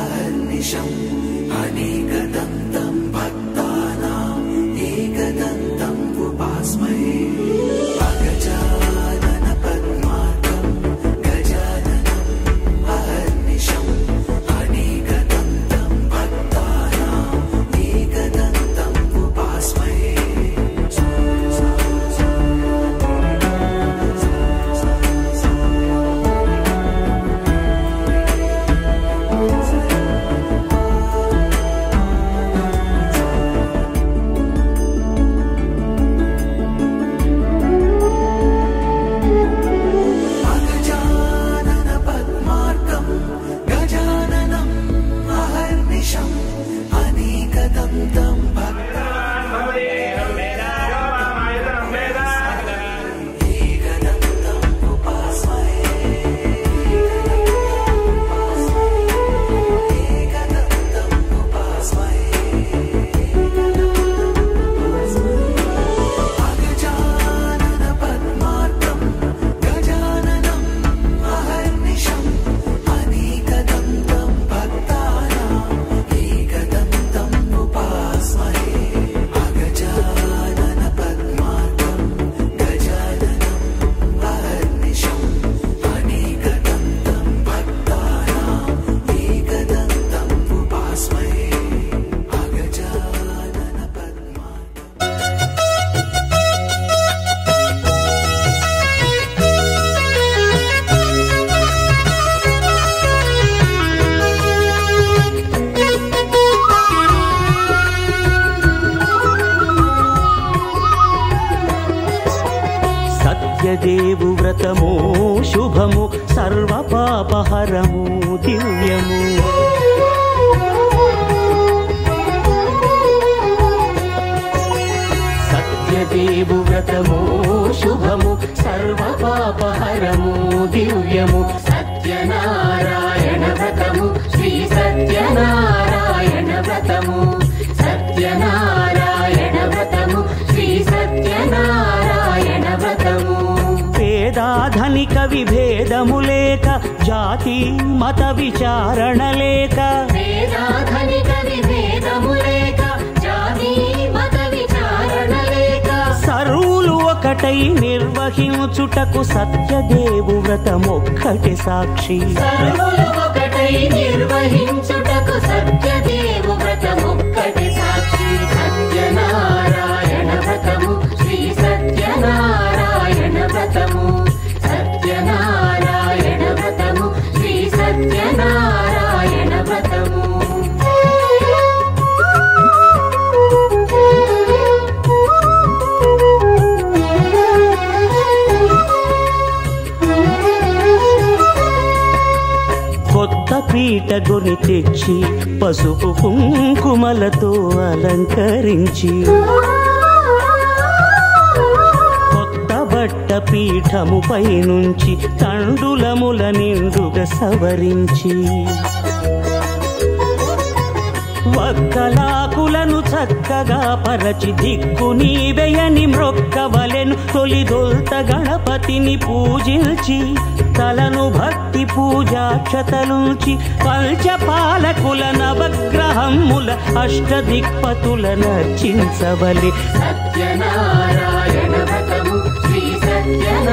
अहर्निशम् अनेकदन्तम् भक्तानाम् एकदन्तम् उपास्महे अगजानन पद्मार्कम् गजाननम् अहर्निशम् अनेकदन्तम् भक्तानाम् एकदन्तम् उपास्महे సత్యదేవు వ్రతము శుభము సర్వపాపహరము దివ్యము సత్యదేవు వ్రతము శుభము సర్వపాపహరము దివ్యము సత్యనారాయణ వ్రతము శ్రీ సత్యనారాయణ వ్రతము సత్యనారాయణ వ్రతము శ్రీ సత్యనారాయణ వ్రతము పేదాధనిక విభేదము లేక జాతి మత విచారణ లేక పేదాధనిక విభేదము లేక జాతి మత విచారణ లేక సర్వులు ఒకటై నిర్వహించుటకు సత్యదేవు వ్రతమొక్కటి సాక్షి సర్వులు ఒకటై నిర్వహించుటకు సత్యదేవు వ్రతమొక్కటి సాక్షి సత్యనారాయణ వ్రతము శ్రీ సత్యనారాయణ వ్రతము సత్యనారాయణ వ్రతము శ్రీ సత్యనారాయణ వ్రతము కొత్త పీట కొని తెచ్చి పసుపు కుంకుమలతో అలంకరించి కొత్త బట్ట పీఠముపై నుంచి తండులముల నిండుగా సవరించి వక్కలాకులను చక్కగా పరచి దిక్కు నీవెయని మ్రొక్కవలెను తొలిదొల్త గణపతిని పూజించి తలను భక్తి పూజాక్షతలుంచి పంచపాలకుల నవగ్రహముల అష్టదిక్పతుల నర్చించవలె సత్యనారాయణ వ్రతము శ్రీ సత్యనారాయణ